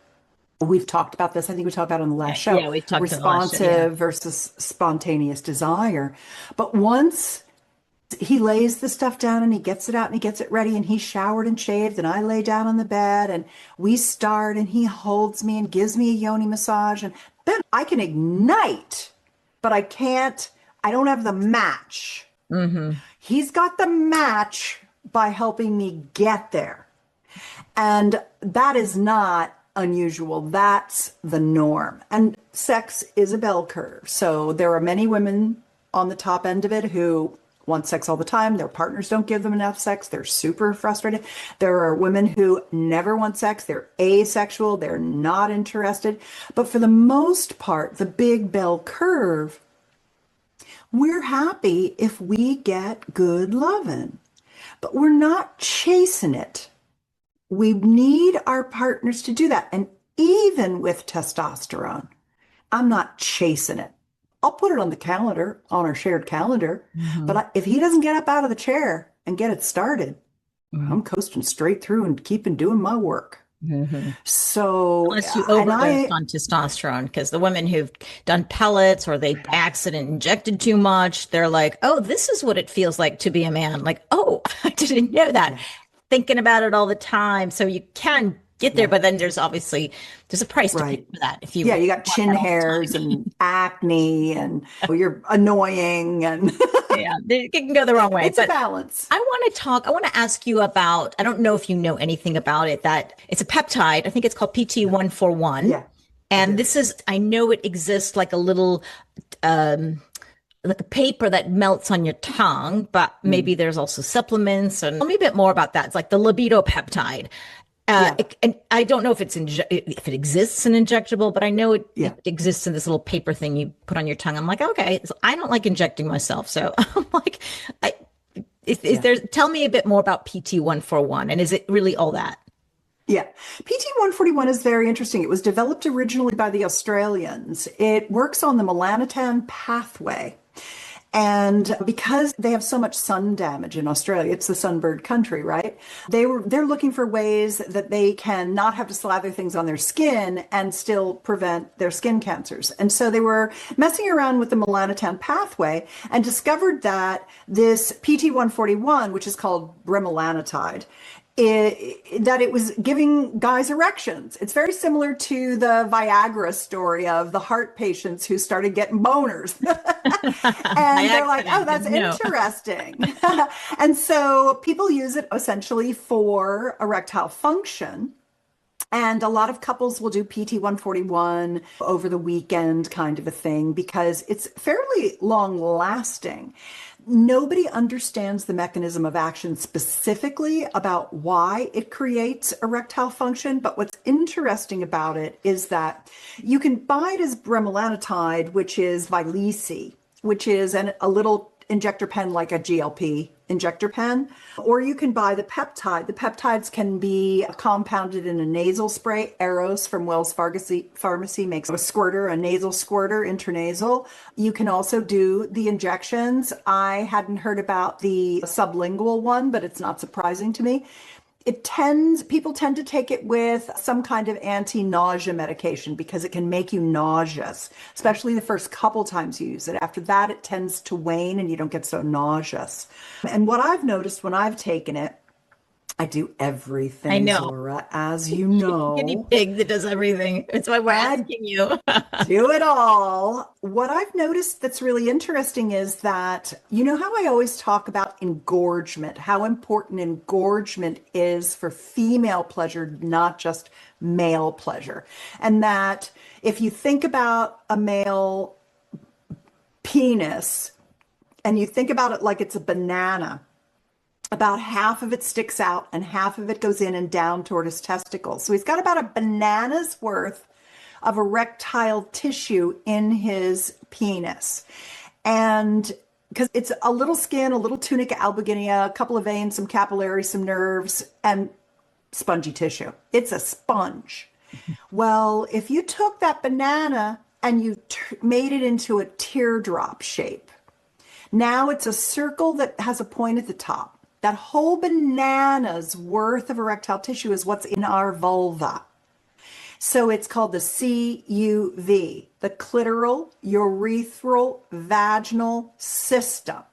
We've talked about this. I think we talked about it on the last show, Yeah, we talked in the last show. Yeah. responsive versus spontaneous desire. But once he lays the stuff down and he gets it out and he gets it ready and he's showered and shaved and I lay down on the bed and we start and he holds me and gives me a yoni massage and then I can ignite, but I don't have the match. He's got the match by helping me get there. And that is not unusual. That's the norm. And sex is a bell curve. So there are many women on the top end of it who want sex all the time. Their partners don't give them enough sex. They're super frustrated. There are women who never want sex. They're asexual. They're not interested. But for the most part, the big bell curve, we're happy if we get good loving, but we're not chasing it. We need our partners to do that. And even with testosterone, I'm not chasing it. I'll put it on the calendar, on our shared calendar. But if he doesn't get up out of the chair and get it started, I'm coasting straight through and keeping doing my work. So, Unless you and overdosed on testosterone, because the women who've done pellets or they accident injected too much, they're like, oh, this is what it feels like to be a man. Like, oh, I didn't know that. Thinking about it all the time. So you can get there, but then there's a price to pay for that. If you you got chin hairs and acne and you're annoying and yeah, it can go the wrong way. it's a balance. I want to ask you about, I don't know if you know anything about it, that it's a peptide. I think it's called PT141. Yeah. And this is, I know it exists like a little, like a paper that melts on your tongue, but maybe there's also supplements. And tell me a bit more about that. It's like the Libido peptide. And I don't know if if it exists in injectable, but I know it exists in this little paper thing you put on your tongue. I'm like, okay, so I don't like injecting myself. So I'm like, is there, tell me a bit more about PT141 and is it really all that? Yeah. PT141 is very interesting. It was developed originally by the Australians. It works on the melanotan pathway. And because they have so much sun damage in Australia, it's the sunbird country, right? They're looking for ways that they can not have to slather things on their skin and still prevent their skin cancers. And so they were messing around with the melanotan pathway and discovered that this PT141, which is called bremelanotide, that it was giving guys erections. It's very similar to the Viagra story of the heart patients who started getting boners. And they're like, oh, that's interesting. And so people use it essentially for erectile function. And a lot of couples will do PT141 over the weekend kind of a thing because it's fairly long lasting. Nobody understands the mechanism of action specifically about why it creates erectile function. But what's interesting about it is that you can buy it as bremelanotide, which is Vyleesi, which is a little injector pen like a GLP injector pen, or you can buy the peptide. The peptides can be compounded in a nasal spray. Eros from Wells Pharmacy makes a squirter, a nasal squirter, intranasal. You can also do the injections. I hadn't heard about the sublingual one, but it's not surprising to me. People tend to take it with some kind of anti-nausea medication because it can make you nauseous, especially the first couple times you use it. After that, it tends to wane and you don't get so nauseous. And what I've noticed when I've taken it, I do everything, I know. Zora, as you know. Guinea pig that does everything. That's why we're asking you. Do it all. What I've noticed that's really interesting is that, you know how I always talk about engorgement, how important engorgement is for female pleasure, not just male pleasure. And that if you think about a male penis and you think about it like it's a banana, about half of it sticks out and half of it goes in and down toward his testicles. So he's got about a banana's worth of erectile tissue in his penis. And because it's a little skin, a little tunica albuginea, a couple of veins, some capillaries, some nerves, and spongy tissue. It's a sponge. Well, if you took that banana and you made it into a teardrop shape, now it's a circle that has a point at the top. That whole banana's worth of erectile tissue is what's in our vulva. So it's called the CUV, the clitoral, urethral, vaginal system.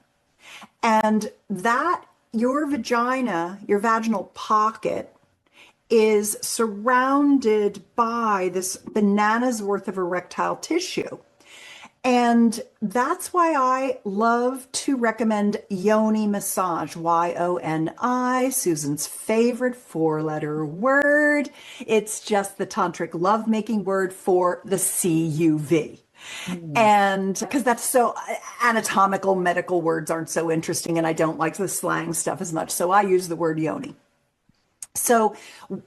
And that, your vagina, your vaginal pocket, is surrounded by this banana's worth of erectile tissue. And that's why I love to recommend yoni massage, YONI, Susan's favorite four-letter word. It's just the tantric lovemaking word for the CUV. And because that's so anatomical, medical words aren't so interesting, and I don't like the slang stuff as much. So I use the word yoni. So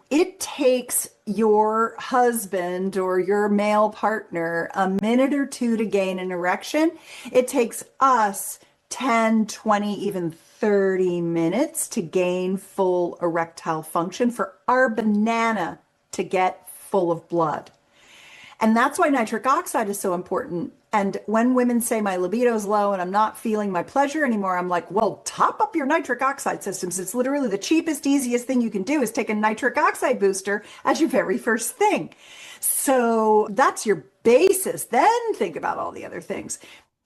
it takes your husband or your male partner a minute or two to gain an erection. It takes us 10, 20, even 30 minutes to gain full erectile function for our banana to get full of blood. And that's why nitric oxide is so important. And when women say my libido is low and I'm not feeling my pleasure anymore, I'm like, well, top up your nitric oxide systems. It's literally the cheapest, easiest thing you can do is take a nitric oxide booster as your very first thing. So that's your basis. Then think about all the other things.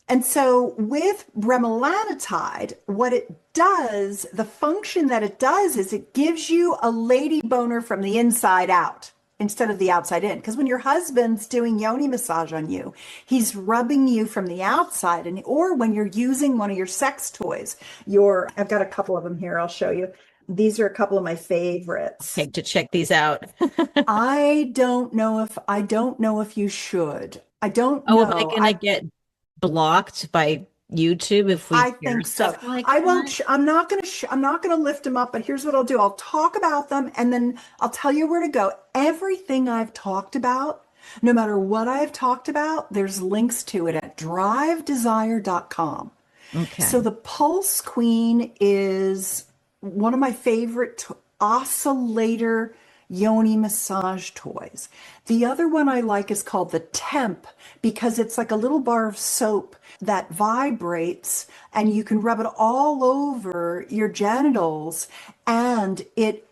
And so with bremelanotide, what it does, the function that it does is it gives you a lady boner from the inside out instead of the outside in. Because when your husband's doing yoni massage on you, he's rubbing you from the outside. And or when you're using one of your sex toys, I've got a couple of them here. I'll show you. These are a couple of my favorites. Take to check these out. I don't know if you should. I don't know. Oh, am I gonna get blocked by YouTube if we I hear think so. stuff like I that? won't. I'm not going to. I'm not going to lift them up. But here's what I'll do. I'll talk about them, and then I'll tell you where to go. Everything I've talked about, no matter what I've talked about, there's links to it at drivedesire.com. Okay. So the Pulse Queen is one of my favorite oscillator yoni massage toys. The other one I like is called the Temp because it's like a little bar of soap that vibrates and you can rub it all over your genitals and it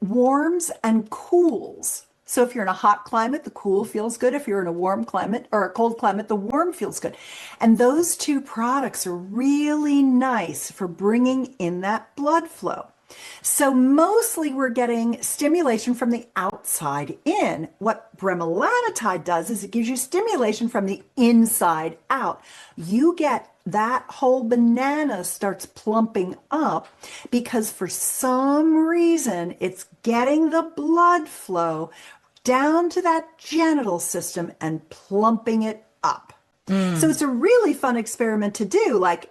warms and cools. So if you're in a hot climate, the cool feels good. If you're in a warm climate or a cold climate, the warm feels good. And those two products are really nice for bringing in that blood flow. So mostly we're getting stimulation from the outside in. What bremelanotide does is it gives you stimulation from the inside out. You get that whole banana starts plumping up because for some reason it's getting the blood flow down to that genital system and plumping it up. So it's a really fun experiment to do. Like,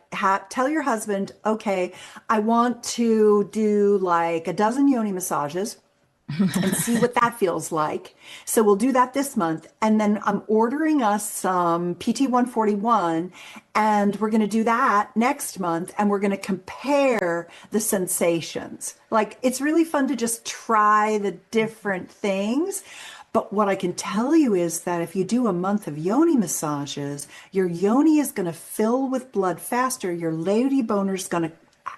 tell your husband, okay, I want to do like a dozen yoni massages and see what that feels like. So we'll do that this month. And then I'm ordering us some PT-141 and we're going to do that next month. And we're going to compare the sensations. Like, it's really fun to just try the different things. But what I can tell you is that if you do a month of yoni massages, your yoni is going to fill with blood faster. Your lady boner is going to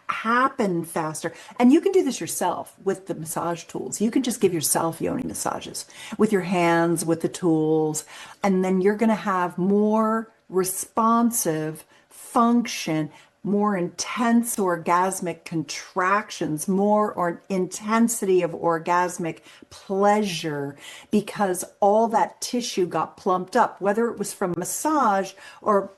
happen faster. And you can do this yourself with the massage tools. You can just give yourself yoni massages with your hands, with the tools. And then you're going to have more responsive function, more intense orgasmic contractions, more or intensity of orgasmic pleasure because all that tissue got plumped up, whether it was from massage or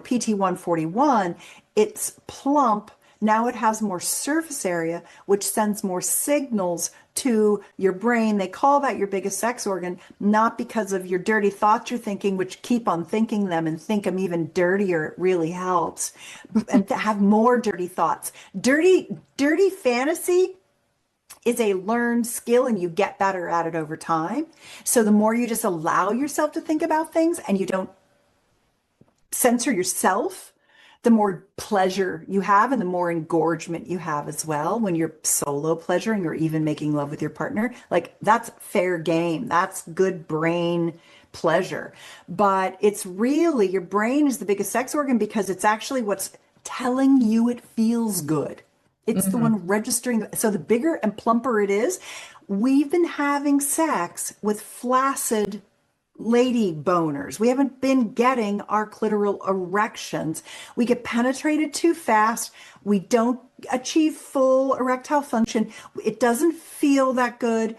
PT-141, it's plump. Now it has more surface area, which sends more signals to your brain. They call that your biggest sex organ, not because of your dirty thoughts you're thinking, which keep on thinking them and think them even dirtier. It really helps. And to have more dirty thoughts. Dirty fantasy is a learned skill and you get better at it over time. So the more you just allow yourself to think about things and you don't censor yourself, the more pleasure you have and the more engorgement you have as well when you're solo pleasuring or even making love with your partner. Like that's fair game. That's good brain pleasure. But it's really your brain is the biggest sex organ because it's actually what's telling you it feels good. It's the one registering. So the bigger and plumper it is, we've been having sex with flaccid lady boners. We haven't been getting our clitoral erections. We get penetrated too fast. We don't achieve full erectile function. It doesn't feel that good.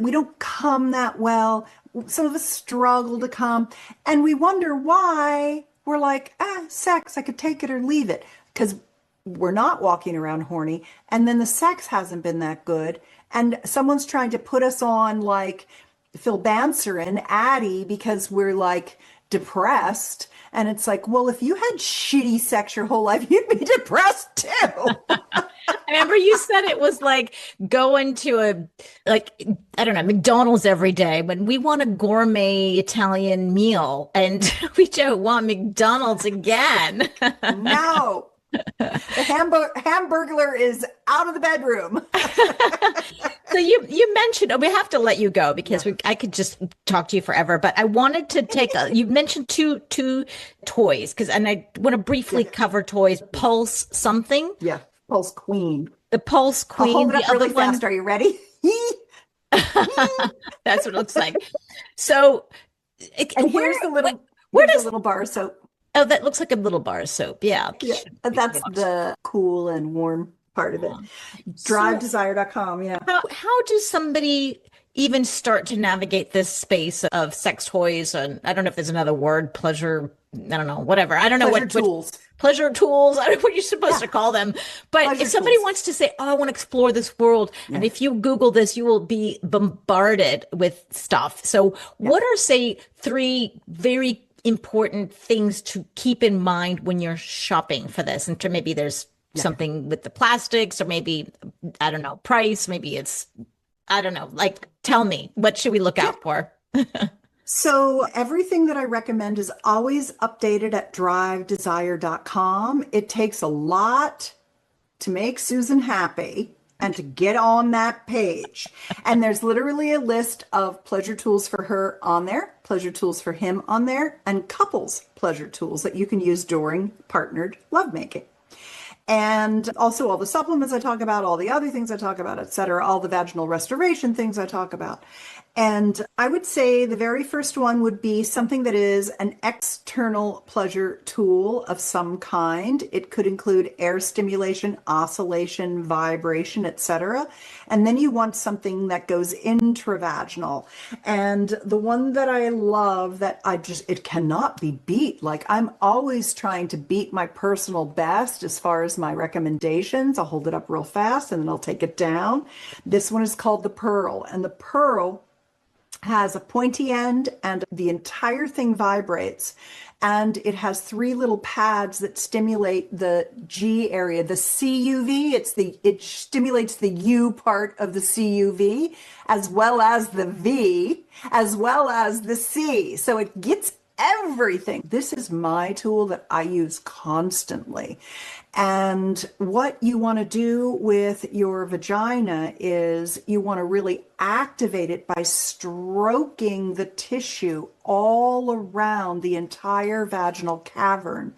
We don't come that well. Some of us struggle to come. And we wonder why. We're like, sex, I could take it or leave it. Because we're not walking around horny. And then the sex hasn't been that good. And someone's trying to put us on like Phil Banserin, Addie, because we're like depressed. And it's like, well, if you had shitty sex your whole life, you'd be depressed too. I remember you said it was like going to I don't know, McDonald's every day when we want a gourmet Italian meal and we don't want McDonald's again. No, the hamburglar is out of the bedroom. So you mentioned, we have to let you go because I could just talk to you forever, but I wanted to you mentioned two toys and I want to briefly cover toys. Pulse something. Yeah. Pulse Queen. The Pulse Queen. I'll hold it up really fast. Are you ready? That's what it looks like. So, and here's the little bar of soap. Oh, that looks like a little bar of soap. Yeah. That's the cool and warm part of it. DriveDesire.com. Yeah. How does somebody even start to navigate this space of sex toys? And I don't know if there's another word, pleasure. I don't know, whatever. I don't know what tools. Pleasure tools. I don't know what you're supposed to call them. But pleasure if somebody wants to say, oh, I want to explore this world. Yeah. And if you Google this, you will be bombarded with stuff. So what are, say, 3 very important things to keep in mind when you're shopping for this? And maybe there's something with the plastics, or maybe, I don't know, price. Maybe it's, I don't know, like, tell me, what should we look out for? So everything that I recommend is always updated at drivedesire.com. It takes a lot to make Susan happy and to get on that page. And there's literally a list of pleasure tools for her on there, pleasure tools for him on there, and couples pleasure tools that you can use during partnered lovemaking. And also all the supplements I talk about, all the other things I talk about, etc., all the vaginal restoration things I talk about. And I would say the very first one would be something that is an external pleasure tool of some kind. It could include air stimulation, oscillation, vibration, etc. And then you want something that goes intravaginal. And the one that I love that it cannot be beat. Like, I'm always trying to beat my personal best as far as my recommendations. I'll hold it up real fast and then I'll take it down. This one is called the Pearl. And the Pearl has a pointy end and the entire thing vibrates, and it has 3 little pads that stimulate the G area, the CUV. It stimulates the U part of the CUV, as well as the V, as well as the C. So it gets everything. This is my tool that I use constantly. And what you want to do with your vagina is you want to really activate it by stroking the tissue all around the entire vaginal cavern.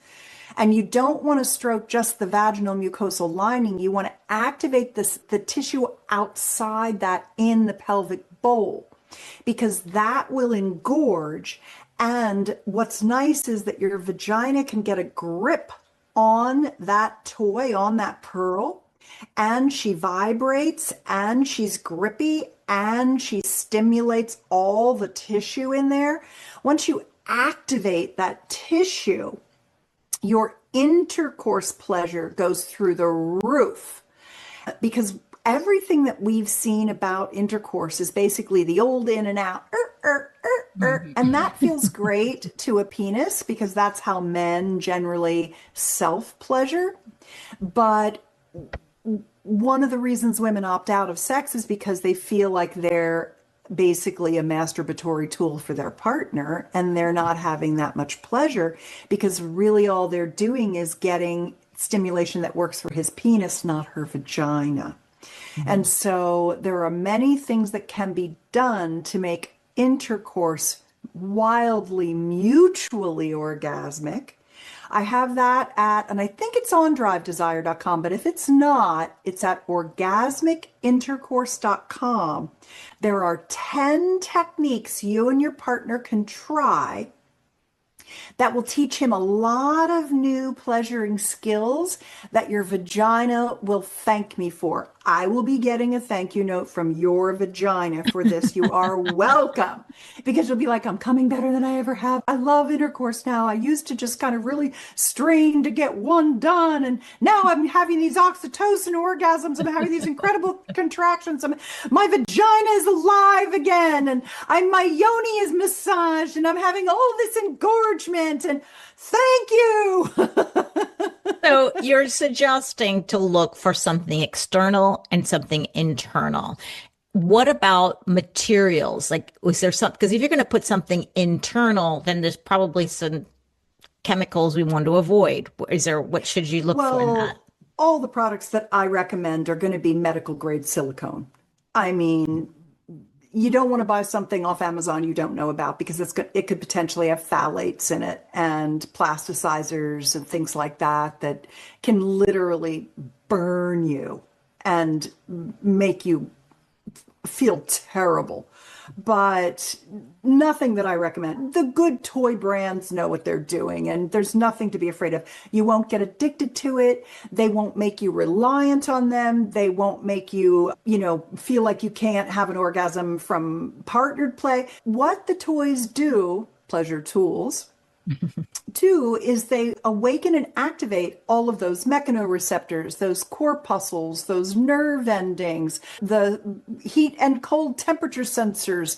And you don't want to stroke just the vaginal mucosal lining. You want to activate the tissue outside that in the pelvic bowl, because that will engorge. And what's nice is that your vagina can get a grip on that toy, on that pearl, and she vibrates and she's grippy and she stimulates all the tissue in there. Once you activate that tissue, your intercourse pleasure goes through the roof, because everything that we've seen about intercourse is basically the old in and out, and that feels great to a penis because that's how men generally self-pleasure. But one of the reasons women opt out of sex is because they feel like they're basically a masturbatory tool for their partner, and they're not having that much pleasure because really all they're doing is getting stimulation that works for his penis, not her vagina. And so there are many things that can be done to make intercourse wildly mutually orgasmic. I have that at, and I think it's on drivedesire.com, but if it's not, it's at orgasmicintercourse.com. There are 10 techniques you and your partner can try that will teach him a lot of new pleasuring skills that your vagina will thank me for. I will be getting a thank you note from your vagina for this. You are welcome. Because you'll be like, I'm coming better than I ever have. I love intercourse now. I used to just kind of really strain to get one done. And now I'm having these oxytocin orgasms. I'm having these incredible contractions. My vagina is alive again. And my yoni is massaged. And I'm having all this engorgement. And thank you. So you're suggesting to look for something external and something internal. What about materials? Like, was there something, because if you're going to put something internal, then there's probably some chemicals we want to avoid. Is there, what should you look for in that? All the products that I recommend are going to be medical grade silicone. I mean, you don't want to buy something off Amazon you don't know about because it could potentially have phthalates in it and plasticizers and things like that that can literally burn you and make you feel terrible. But nothing that I recommend. The good toy brands know what they're doing, and there's nothing to be afraid of. You won't get addicted to it. They won't make you reliant on them. They won't make you, feel like you can't have an orgasm from partnered play. What the toys do, pleasure tools, do is they awaken and activate all of those mechanoreceptors, those corpuscles, those nerve endings, the heat and cold temperature sensors,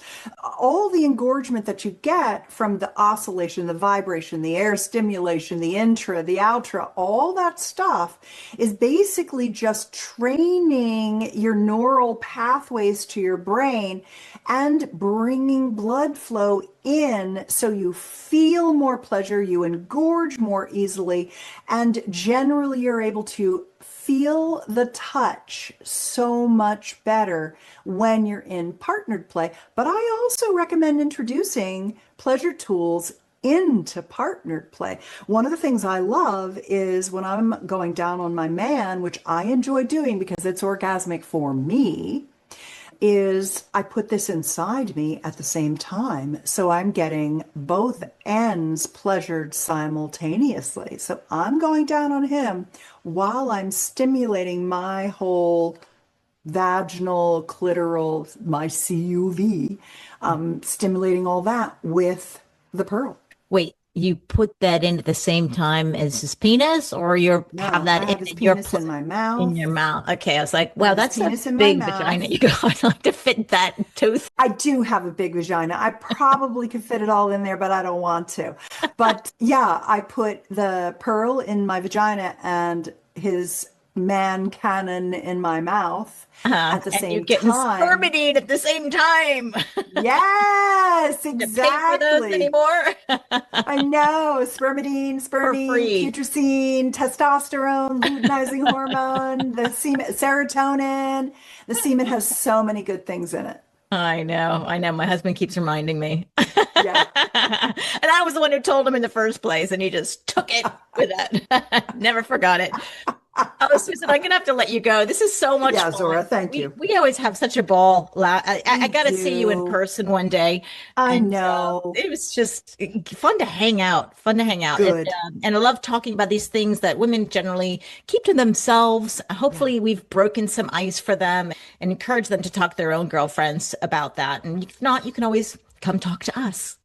all the engorgement that you get from the oscillation, the vibration, the air stimulation, the intra, the outra, all that stuff is basically just training your neural pathways to your brain and bringing blood flow in so you feel more pleasure, you engorge more easily, and generally you're able to feel the touch so much better when you're in partnered play. But I also recommend introducing pleasure tools into partnered play. One of the things I love is when I'm going down on my man, which I enjoy doing because it's orgasmic for me, is I put this inside me at the same time. So I'm getting both ends pleasured simultaneously. So I'm going down on him while I'm stimulating my whole vaginal, clitoral, my CUV, stimulating all that with the pearl. Wait, you put that in at the same time as his penis, or you have I that have his in your penis in my in mouth. your mouth? Okay, I was like, wow, that's a Penis in my big mouth. vagina you got. I'd like to fit that tooth. I do have a big vagina. I probably could fit it all in there, but I don't want to. But yeah, I put the pearl in my vagina and his man cannon in my mouth at the And you're same getting time. spermidine at the same time. Yes, To pay for those exactly. anymore? I know. Spermidine, For spermine, free. putrescine, testosterone, luteinizing hormone, the semen, serotonin. The semen has so many good things in it. I know. I know. My husband keeps reminding me. Yeah. And I was the one who told him in the first place, and he just took it with that. Never forgot it. Oh, Susan, I'm gonna have to let you go. This is so much Yeah, fun. Zora, thank We you. we always have such a ball. I We got to see you in do. person one day, I and know. it was just fun to hang out. Fun to hang out, Good. and I love talking about these things that women generally keep to themselves. Yeah. Hopefully, we've broken some ice for them and encourage them to talk to their own girlfriends about that. And if not, you can always come talk to us.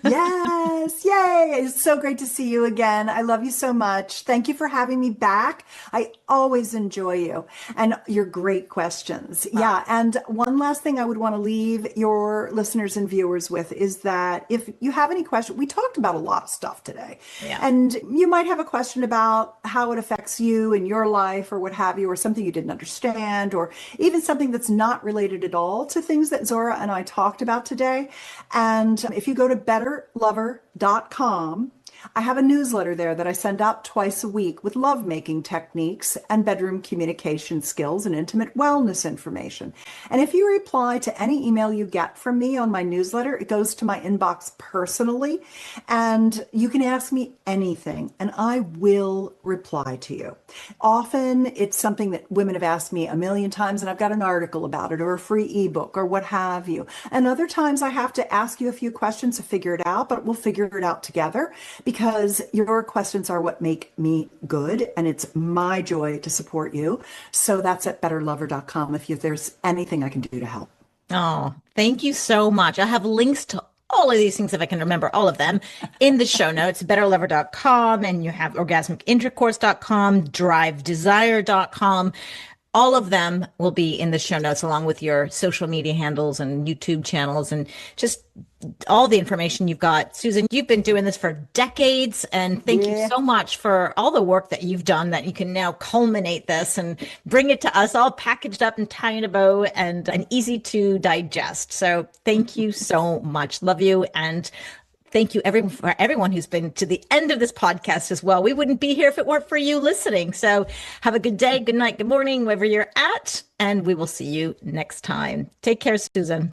Yes, yay. It's so great to see you again. I love you so much. Thank you for having me back. I always enjoy you and your great questions. Yeah. And one last thing I would want to leave your listeners and viewers with is that if you have any questions, we talked about a lot of stuff today. Yeah. And you might have a question about how it affects you in your life or what have you, or something you didn't understand, or even something that's not related at all to things that Zora and I talked about today. And if you go to betterlover.com, I have a newsletter there that I send out twice a week with lovemaking techniques and bedroom communication skills and intimate wellness information. And if you reply to any email you get from me on my newsletter, it goes to my inbox personally, and you can ask me anything and I will reply to you. Often it's something that women have asked me a million times and I've got an article about it or a free ebook or what have you. And other times I have to ask you a few questions to figure it out, but we'll figure it out together because your questions are what make me good, and it's my joy to support you. So that's at betterlover.com if there's anything I can do to help. Oh, thank you so much. I have links to all of these things, if I can remember all of them, in the show notes, betterlover.com, and you have orgasmicintercourse.com, drivedesire.com. All of them will be in the show notes, along with your social media handles and YouTube channels and just all the information you've got. Susan, you've been doing this for decades, and thank you so much for all the work that you've done, that you can now culminate this and bring it to us all packaged up and tied in a bow and easy to digest. So thank you so much. Love you. And thank you for everyone who's been to the end of this podcast as well. We wouldn't be here if it weren't for you listening. So have a good day, good night, good morning, wherever you're at, and we will see you next time. Take care, Susan.